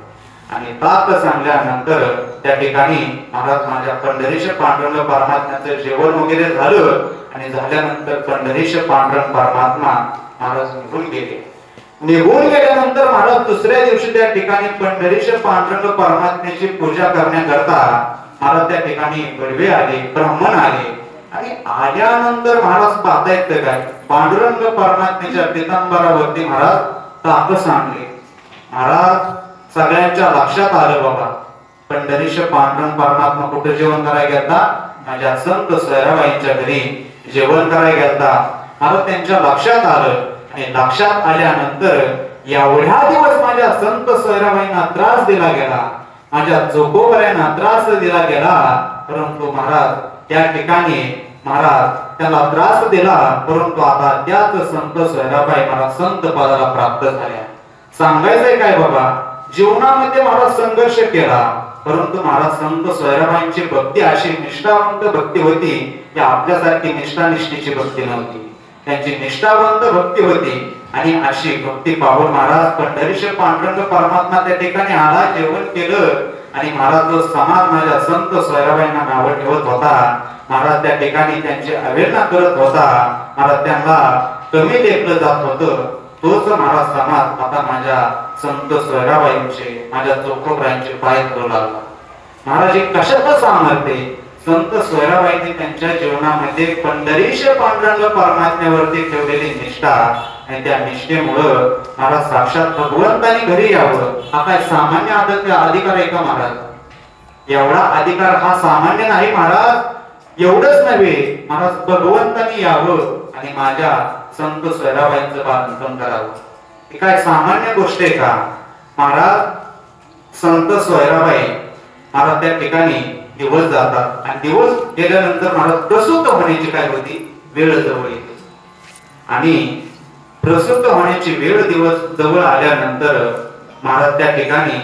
आणि ताक सांगल्यानंतर त्या ठिकाणी महाराज माझ्या पंढरीश पांडुरंग परमात्म्याचं जेवण वगैरे झालं आणि झाल्यानंतर पंढरीश पांडुरंग परमात्मा महाराज निघून गेले. निघून गेल्यानंतर महाराज दुसऱ्या दिवशी त्या ठिकाणी पंढरीश पांडुरंग परमात्म्याची पूजा करण्याकरता महाराज त्या ठिकाणी गडवे आले, ब्राह्मण आले. आणि आल्यानंतर महाराज पाहतायत काय पांडुरंग परमात्म्याच्या पितांबरावरती महाराज ताक सांगले. महाराज सगळ्यांच्या लक्षात आलं बाबा पंढरीश पांडुरंग परमात्मा कुठे जेवण करायला गेलता, माझ्या संत सोयराबाईंच्या घरी जेवण करायला गेलता. महाराज त्यांच्या लक्षात आलं आणि लक्षात आल्यानंतर एवढ्या दिवस माझ्या संत सोयराबाईंना त्रास दिला गेला, माझ्या चोखोबऱ्यांना त्रास दिला गेला, परंतु महाराज त्या ठिकाणी महाराज त्याला त्रास दिला, परंतु आता त्याच संत सोयराबाई महाराज संत पदाला प्राप्त झाल्या. सांगायचंय काय बाबा जीवनामध्ये महाराज संघर्ष केला, परंतु महाराज संत सोयराबाईंची भक्ती अशी निष्ठावंत भक्ती होती की आपल्यासारखी निष्ठानिष्ठीची भक्ती नव्हती. त्यांची निष्ठावंत भक्ती होती आणि अशी भक्ती पाहून महाराज पंढरीचे पांडुरंग परमात्मा त्या ठिकाणी आला, जेवण केलं आणि महाराज जो समाज माझ्या संत सोयराबाईंना नाव ठेवत होता, महाराज त्या ठिकाणी त्यांची अवहेलना करत होता, महाराज त्यांना कमी लेखलं जात होतं, तोच महाराज समाज आता माझ्या संत सोयराबाईंचे, माझ्या चोखोबाईंचे पाय धरू लागला. महाराज हे कशाचं सामर्थ्य? संत सोयराबाईंनी त्यांच्या जीवनामध्ये पंढरीश पांडुरंग परमात्म्यावरती ठेवलेली निष्ठा आणि त्या निष्ठेमुळं महाराज साक्षात भगवंतानी घरी यावं. हा काय सामान्य अधिकार आहे का महाराज? एवढा अधिकार हा सामान्य नाही महाराज. एवढंच नव्हे, महाराज भगवंतानी यावं आणि माझ्या संत सोयराबाईंचं बांधकाम करावं. ही काय सामान्य गोष्ट आहे का महाराज? संत सोयराबाई महाराज त्या ठिकाणी दिवस जातात आणि दिवस गेल्यानंतर महाराज प्रसूत होण्याची काय होती वेळ जवळ येते आणि प्रसूत होण्याची वेळ दिवस जवळ आल्यानंतर महाराज त्या ठिकाणी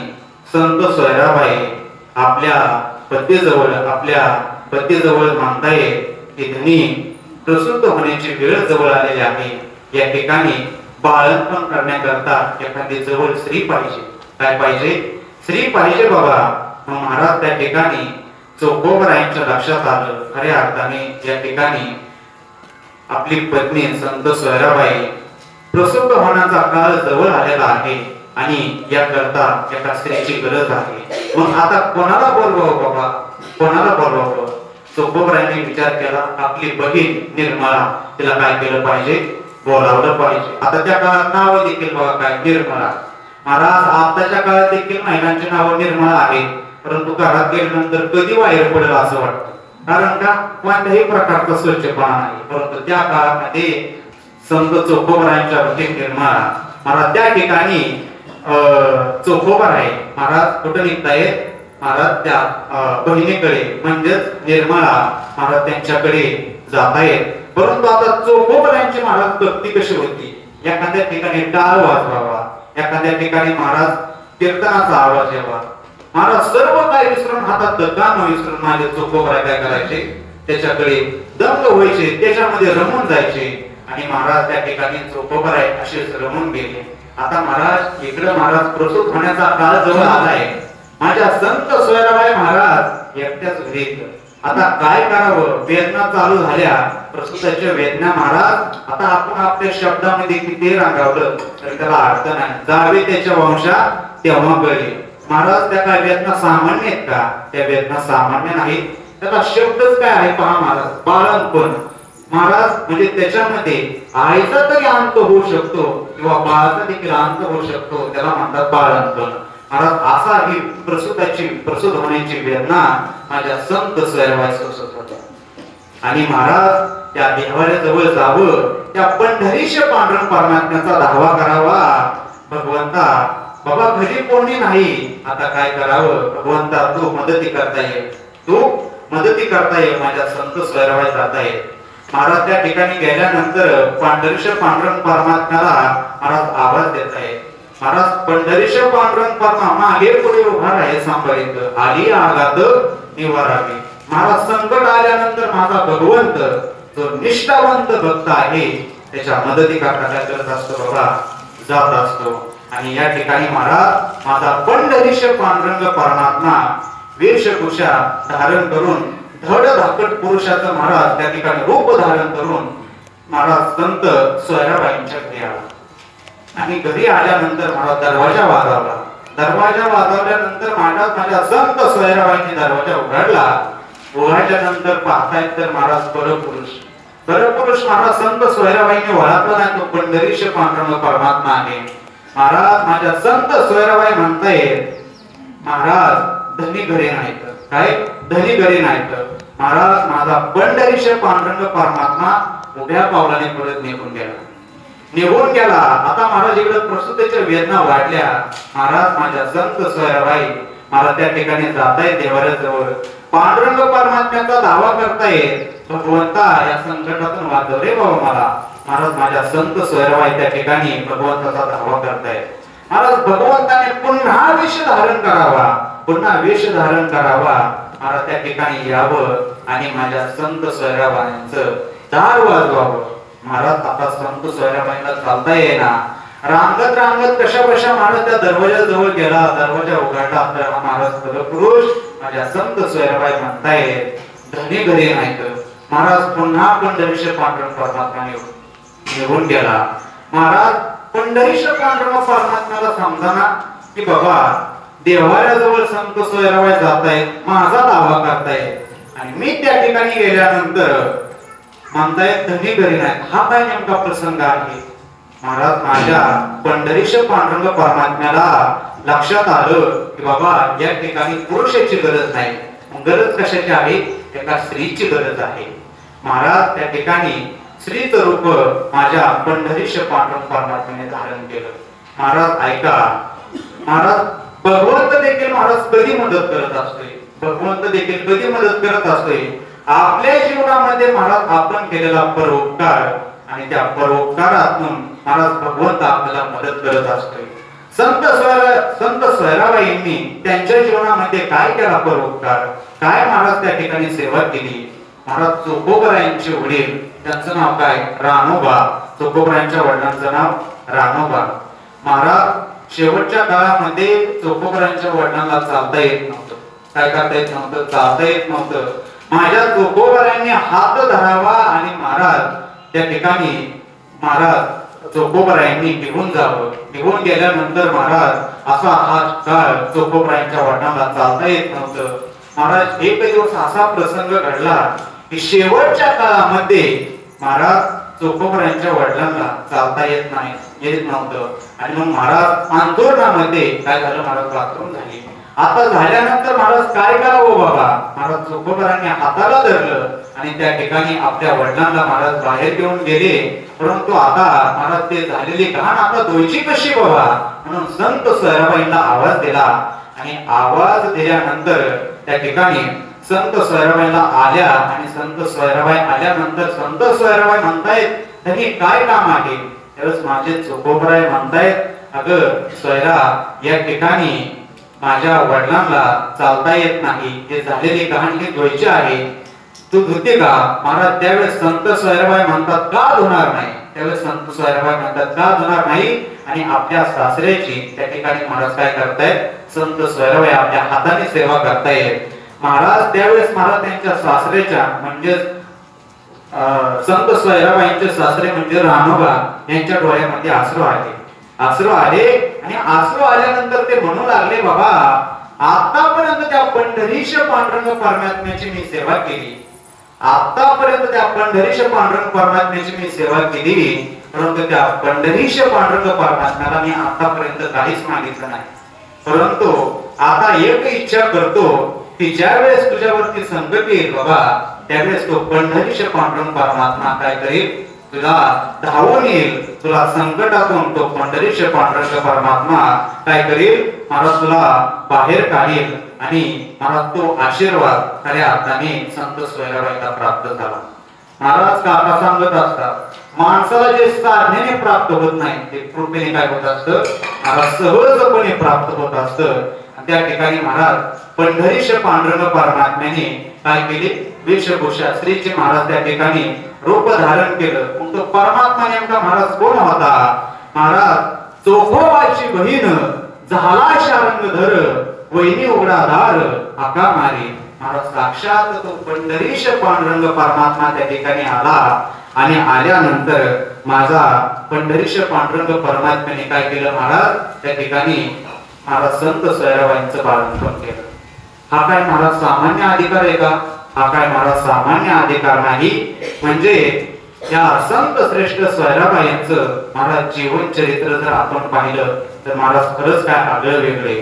संत सोयराबाई आपल्या पतीजवळ मानताय की त्यांनी प्रसूत होण्याची वेळ जवळ आलेली आहे. या ठिकाणी बाळंतपण करण्याकरता एखादी जवळ स्त्री पाहिजे. काय पाहिजे? स्त्री पाहिजे बाबा. महाराज त्या ठिकाणी चोखोबारायांच्या लक्षात आलं, खऱ्या अर्थाने या ठिकाणी आपली पत्नी संत सोयराबाई प्रसूत होण्याचा काळ जवळ आलेला आहे आणि याकरता एका स्त्रीची गरज आहे. मग आता कोणाला बोलवावं बाबा? कोणाला बोलवावं? चोखोबारायांनी विचार केला, आपली बहीण निर्मळा, तिला काय केलं पाहिजे? बोलावलं पाहिजे. आता त्या काळात नाव देखील बघा काय निर्मळा. महाराज आताच्या काळात देखील महिलांची नावं निर्मळा आहेत, परंतु घरात गेल्यानंतर कधी बाहेर पडेल असं वाटतं. कारण का? कोणत्याही प्रकारचा स्वच्छपणा नाही. परंतु त्या काळामध्ये संत चोखोबारायांच्या वतीने निर्मळा महाराज त्या ठिकाणी चोखोबाराय महाराज कुठं निघतायत? महाराज त्या बहिणीकडे म्हणजेच निर्मळा महाराज त्यांच्याकडे जात आहेत. परंतु आता चोखोबारायांची महाराज भक्ती कशी होती? एखाद्या ठिकाणी टाळ वाजवावा, एखाद्या ठिकाणी महाराज कीर्तनाचा आवाज यावा. महाराज सर्व काय विसरून, हातात काम विसरून माझे चोखोबाराय काय करायचे? त्याच्याकडे दंग व्हायचे, त्याच्यामध्ये रमून जायचे आणि महाराज त्या ठिकाणी चोखोबाराय असेच रमून गेले. आता महाराज इकडे महाराज प्रसूत होण्याचा काळ जवळ आलाय. माझ्या संत सोयराबाई महाराज एकट्याच घरी. आता काय करावं? वेदना चालू झाल्या, प्रसूताच्या वेदना महाराज. आता आपण आपल्या शब्दामध्ये किती रांगावलं तर त्याला अर्थ नाही. जावे त्याच्या वंशा तेव्हा कळले. महाराज त्या काय वेदना सामान्य आहेत का? त्या वेदना सामान्य नाहीत. त्याला शब्दच काय आहे पहा महाराज, बाळंतपण. महाराज म्हणजे त्याच्यामध्ये आईचा तरी अंत होऊ शकतो किंवा बाळाचा देखील अंत होऊ शकतो, त्याला म्हणतात बाळंतपण. महाराज असा ही प्रसूत होण्याची वेदना माझ्या संत सोयराबाई सोसत होत्या. आणि महाराज त्या देवाऱ्याजवळ जावं, त्या पंढरीश पांडुरंग परमात्म्याचा धावा करावा. भगवंता बाबा घरी कोणी नाही, आता काय करावं? भगवंता तू मदती करता येईल, तू मदती करता येईल. माझ्या संत सोयराबाई जात आहेत. महाराज त्या ठिकाणी गेल्यानंतर पंढरीश पांडुरंग परमात्म्याला महाराज आवाज देत आहेत. महाराज पंढरीश पांडुरंग परमात्मा मागे पुढे उभा आहे, सांभाळीत आली आघात निवारावी. महाराज संकट आल्यानंतर माझा भगवंत जो निष्ठावंत भक्त आहे त्याच्या मदती करता काय करत असतो बाबा? जात असतो. आणि या ठिकाणी महाराज माझा पंढरीश पांडुरंग परमात्मा वेशभूषा धारण करून धड धाकट पुरुषाचं महाराज त्या ठिकाणी रूप धारण करून महाराज संत सोयराबाईंच्या घरी आला. आणि घरी आल्यानंतर महाराज दरवाजा वाजवला. दरवाजा वाजवल्यानंतर महाराज माझ्या संत सोयराबाईंनी दरवाजा उघडला. उघडल्यानंतर पाहतायत तर महाराज परपुरुष महाराज संत सोयराबाईंनी ओळखला नाही, तो पंढरीश पांडुरंग परमात्मा आहे. महाराज माझ्या संत सोयराबाई म्हणतायत, महाराज धनी घरी नाहीत. काय? धनी घरी नाहीत. महाराज माझा पंढरीश पांडुरंग परमात्मा उभ्या पावलाने परत निघून गेला. आता महाराज इकडे प्रसूतीच्या वेदना वाढल्या. महाराज माझ्या संत सोयराबाई महाराज त्या ठिकाणी जातायत देवाऱ्याजवळ, पांडुरंग परमात्म्याचा दावा करतायत. भगवंता या संकटातून वाचव रे बाबा मला. महाराज माझ्या संत सोयराबाई त्या ठिकाणी भगवंताचा दावा करतायत. महाराज भगवंताने पुन्हा वेश धारण करावा, पुन्हा वेश धारण करावा, महाराज त्या ठिकाणी यावं आणि माझ्या संत सोयराबाईंचं दार वाजवावं. महाराज आता संत सोयराबाईंना चालता येईना, रांगत रांगत कशा कशा महाराज त्या दरवाजाजवळ गेला, दरवाजा उघडला तर हा महाराज पुरुष माझ्या संत सोयराबाई म्हणताय धनी घरी नाहीत. महाराज पुन्हा पंढरीश पांडुरंग परमात्मा निघून गेला. महाराज पंढरीश पांडुरंग परमात्म्याला समजाना की बाबा देवाऱ्याजवळ संत सोयराबाई जात आहेत, माझा दावा करतायत आणि मी त्या ठिकाणी गेल्यानंतर म्हणतायत धनी घरी नाही. हा काय नेमका प्रसंग आहे? महाराज माझ्या पंढरीश पांडुरंग परमात्म्याला लक्षात आलं की बाबा या ठिकाणी पुरुषाची गरज नाही, गरज कशाची आहे? एका स्त्रीची गरज आहे. महाराज त्या ठिकाणी स्त्रीचं रूप माझ्या पंढरीश पांडुरंग परमात्म्याने धारण केलं. महाराज ऐका, महाराज भगवंत देखील महाराज कधी मदत करत असतोय, भगवंत देखील कधी मदत करत असतोय आपल्या जीवनामध्ये. महाराज आपण केलेला परोपकार आणि त्या परोपकारातून महाराज भगवंत आपल्याला मदत करत असतोय. संत सोयराबाईंनी त्यांच्या जीवनामध्ये काय केला परोपकार, काय महाराज त्या ठिकाणी सेवा केली. महाराज चोखोबरायांचे वडील, त्यांचं नाव काय? रानोबा. चोखोबरायांच्या वडिलांचं नाव रानोबा. महाराज शेवटच्या काळामध्ये चोखोबरायांच्या वडिलांना चालता येत नव्हतं, काय करता येत नव्हतं, चालता येत नव्हतं. माझ्या चोखोबरायांनी हात धरावा आणि महाराज त्या ठिकाणी महाराज चोखोबरायांनी निघून जावं. निघून गेल्यानंतर महाराज असा हात काळ चोखोबरायांच्या वडिलांना चालता येत नव्हतं. महाराज एक दिवस असा प्रसंग घडला की शेवटच्या काळामध्ये महाराज चोखोबरायांच्या वडिलांना चालता येत नव्हतं आणि मग महाराज आंदोलनामध्ये काय झालं, महाराज बाथरूम झाली. आता झाल्यानंतर महाराज काय करावं बाबा? महाराज चोखोबरांनी हाताला धरलं आणि त्या ठिकाणी आपल्या वडिलांना महाराज बाहेर घेऊन गेले. परंतु आता महाराज ते झालेली घाण आता धुवायची कशी बाबा? म्हणून संत सोयराबाईंना आवाज दिला आणि आवाज दिल्यानंतर त्या ठिकाणी संत सोयराबाईला आल्या आणि संत सोयराबाई आल्यानंतर संत सोयराबाई म्हणतायत त्यांनी काय काम आहे? त्यावेळेस माझे चोखोबराय म्हणतायत अगं सोयरा या ठिकाणी माझ्या वडिलांना चालता येत नाही, ते झालेली घाण ही धुवायची आहे, तू धुते का? महाराज त्यावेळेस संत सोयराबाई म्हणतात का धुणार नाही? त्यावेळेस संत सोयराबाई म्हणतात का धुणार नाही? आणि आपल्या सासऱ्याची त्या ठिकाणी महाराज काय करतायत? संत सोयराबाई आपल्या हाताने सेवा करतायत. महाराज त्यावेळेस महाराज त्यांच्या सासऱ्याच्या म्हणजे संत सोयराबाईंचे सासरे म्हणजे रानोबा यांच्या डोळ्यामध्ये अश्रू आले, अश्रू आले आणि अश्रू आल्यानंतर ते म्हणू लागले बाबा आतापर्यंत त्या पंढरीश पांडुरंग परमात्म्याची मी सेवा केली, आतापर्यंत त्या पंढरीश पांडुरंग परमात्म्याची मी सेवा केली, परंतु त्या पंढरीश पांडुरंग परमात्म्याला मी आतापर्यंत काहीच मागितलं नाही. परंतु आता एक इच्छा करतो की ज्यावेळेस तुझ्यावरती संकट येईल बाबा त्यावेळेस तो पंढरीश पांडुरंग परमात्मा काय करेल? तुला धावून येईल, तुला संकटातून तो पंढरीश पांडुरंग परमात्मा काय करेल? महाराज तुला बाहेर काढेल आणि महाराज तो आशीर्वाद खऱ्या अर्थाने संत सोयराबाईला प्राप्त झाला. महाराज काका सांगत असतात माणसाला जे साधनेने प्राप्त होत नाही ते कृपेने काय होत असतं? महाराज सहजपणे प्राप्त होत असतं. त्या ठिकाणी महाराज पंढरीश पांडुरंग परमात्म्याने काय केले? वेशभूषा स्त्रीचे महाराज त्या ठिकाणी रूप धारण केलं. मग तो परमात्मा नेमका महाराज कोण होता? महाराज चोखोबाची बहीण झाला शारंगधर वैनी उघडा दार आका मारी. महाराज साक्षात तो पंढरीश पांडुरंग परमात्मा त्या ठिकाणी आला आणि आल्यानंतर माझा पंढरीश पांडुरंग परमात्म्याने काय केलं? महाराज त्या ठिकाणी महाराज संत सोयराबाईंचं बाळंतपण केलं. हा काय महाराज सामान्य अधिकार आहे का? हा काय महाराज सामान्य अधिकार नाही. म्हणजे या संत श्रेष्ठ सोयराबाईंचं महाराज जीवन चरित्र जर आपण पाहिलं तर महाराज खरंच काय आगळं वेगळे.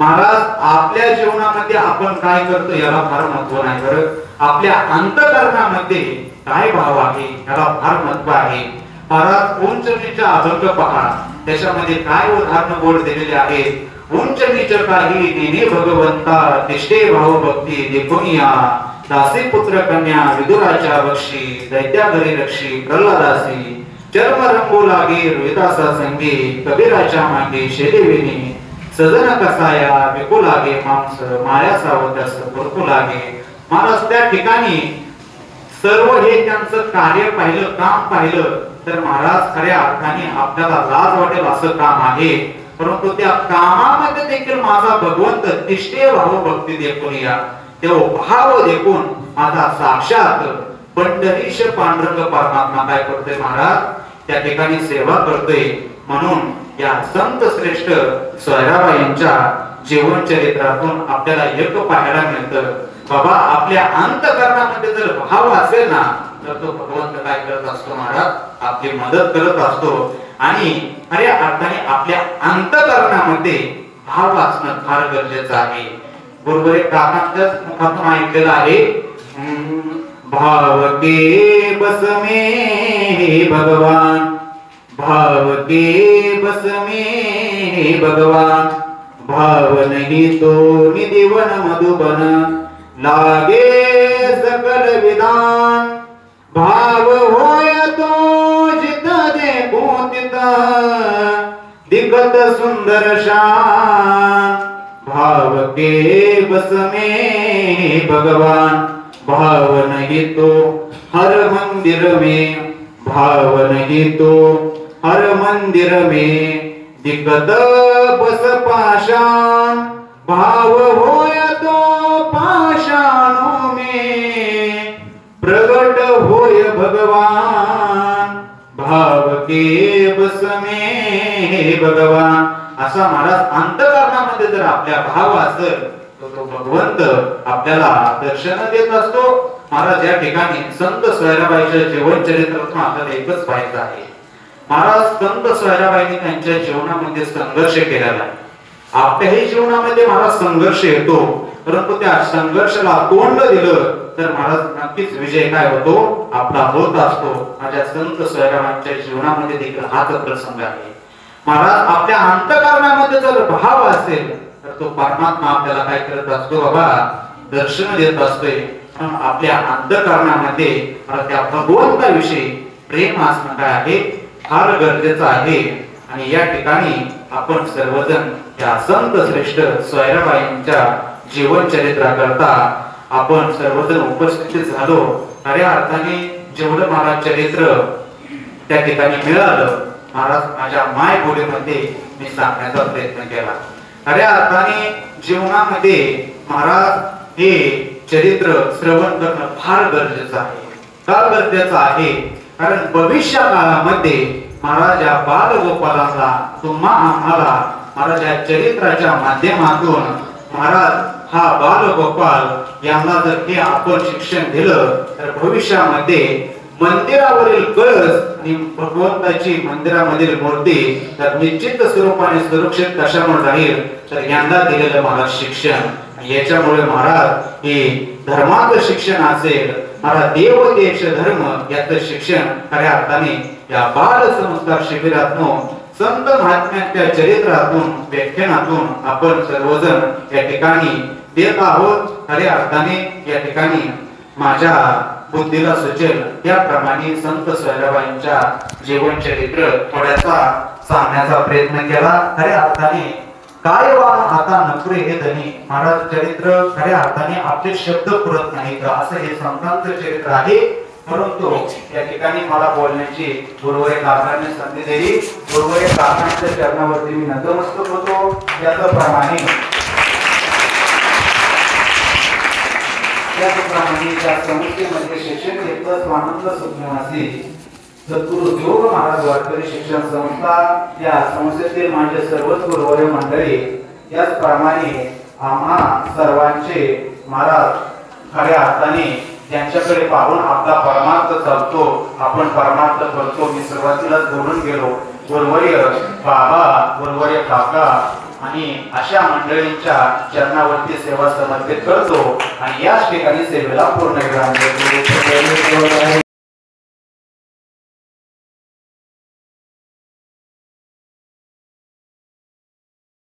महाराज आपल्या जीवनामध्ये आपण काय करतो याला फार महत्व नाही बरं, आपल्या अंतःकरणामध्ये काय भाव आहे याला फार महत्व आहे. महाराज उंच नीच अभंग पहा, त्याच्यामध्ये काय उदाहरण बोल दिलेले आहेत. उंच नीच काही दिने भगवंता तिष्ठे भाव भक्ती देखोनिया दासी पुत्र कन्या विदुराच्या बक्षी दैत्या घरी रक्षी प्रल्हादासी चर्म रंगू लागे रोहिदासा संगी कबीराच्या मागे शेदेविनी सजन कसाया विकू लागे मांस माया सावतस भरकू लागे. महाराज त्या ठिकाणी सर्व हे त्यांचं कार्य पाहिलं, काम पाहिलं तर महाराज खऱ्या अर्थाने आपल्याला लाज वाटेल असं काम आहे, परंतु त्या कामामध्ये देखील माझा भगवंत तिष्ठे भाव भक्ती देखून या तो भाव देखून माझा साक्षात पंढरीश पांडुरंग परमात्मा काय करतोय महाराज त्या ठिकाणी सेवा करतोय. म्हणून या संत श्रेष्ठ सोयराबाईंच्या जीवन चरित्रातून आपल्याला एक पाहायला मिळतं, बाबा आपल्या अंतःकरणामध्ये जर भाव असेल ना तर तो भगवंत काय करत असतो महाराज, आपली मदत करत असतो. आणि खऱ्या अर्थाने आपल्या अंतःकरणामध्ये भाव असणं फार गरजेचं आहे. गुरुवर काकांच्या मुखातून ऐकलेलं आहे, भाव के बस में भगवान, भाव के बस में भगवान, भाव नहीं तो निधिवन मधुबन लागे सकल विधान, भाव होय तो जित देखो तित दिखत सुंदर शान, भाव के बस में भगवान, भाव नहीं तो हर मंदिर में, भाव नहीं तो हर मंदिर में दिखत बस पाषाण, भाव होय तो पाषाणों में प्रगट होय भगवान, भाव के बस में भगवान. असा महाराज अंतःकरणामध्ये जर आपल्या भाव असेल तर तो भगवंत आपल्याला दर्शन देत असतो. महाराज या ठिकाणी संत सोयराबाईच्या जीवन चरित्रातून आपल्याला एकच पाहायचं आहे, महाराज संत सोयराबाईंनी त्यांच्या जीवनामध्ये संघर्ष केलेला आहे. आपल्याही जीवनामध्ये महाराज संघर्ष येतो, परंतु त्या संघर्षाला तोंड दिलं तर महाराज नक्कीच विजय काय होतो आपला होत असतो. माझ्या संत सोयराबाईंच्या जीवनामध्ये देखील हाच प्रसंग आहे. महाराज आपल्या अंतःकरणामध्ये जर भाव असेल तर तो परमात्मा आपल्याला काय करत असतो बाबा, दर्शन देत असतोय. आपल्या अंतःकरणामध्ये त्या भगवंताविषयी प्रेम असणं काय आहे फार गरजेचं आहे. आणि या ठिकाणी आपण सर्वजण या संत श्रेष्ठ सोयराबाईंच्या जीवन चरित्राकरता आपण सर्वजण उपस्थित झालो. खऱ्या अर्थाने जेवढं मला चरित्र त्या ठिकाणी मिळालं महाराज माझ्या माय बोलीमध्ये मी सांगण्याचा प्रयत्न केला. खऱ्या अर्थाने जीवनामध्ये महाराज हे चरित्र श्रवण करणं फार गरजेचं आहे. का गरजेचं आहे, कारण भविष्य काळामध्ये महाराज या बालगोपालांना तुम्हा आम्हाला महाराज या चरित्राच्या माध्यमातून महाराज हा बालगोपाल यांना जर हे आपण शिक्षण दिलं तर भविष्यामध्ये मंदिरावरील कळस आणि भगवंताची मंदिरामधील मूर्ती तर निश्चित स्वरूपाने सुरक्षित कशामुळे राहील तर यांना दिलेलं महाराज शिक्षण. याच्यामुळे महाराज हे धर्माचं शिक्षण असेल, महाराज देव देश धर्म याचं शिक्षण खऱ्या अर्थाने या बाल संस्कार शिबिरातून संत महात्म्यांच्या चरित्रातून व्याख्यानातून आपण सर्वजण या ठिकाणी देत आहोत. खऱ्या अर्थाने या ठिकाणी माझ्या बुद्धीला सुचेल त्याप्रमाणे संत सोयराबाईंच्या जीवन चरित्र थोड्यासा सांगण्याचा प्रयत्न केला. खऱ्या अर्थाने काय वाण आता नकरे हे धनी, महाराज चरित्र खऱ्या अर्थाने आपले शब्द पुरत नाही का असं हे संतांचं चरित्र आहे. परंतु या ठिकाणी मला बोलण्याची गुरुवरे काकांनी संधी दिली. गुरुवरे काकांच्या चरणावरती मी नतमस्तक होतो. त्याप्रमाणे त्या संस्थेमध्ये शिक्षण घेतलं स्वानंद सुखनिवासी सद्गुरु योग महाराज वारकरी शिक्षण संस्था या संस्थेतील माझे सर्वच गुरुवर्य मंडळी याचप्रमाणे आम्हा सर्वांचे महाराज खऱ्या अर्थाने त्यांच्याकडे पाहून आपला परमार्थ चालतो, आपण परमार्थ करतो. मी सुरुवातीलाच बोलून गेलो गुरुवर्य बाबा, गुरुवर्य काका आणि अशा मंडळींच्या चरणावरती सेवा समर्पित करतो आणि याच ठिकाणी सेवेला पूर्ण विराम देतो.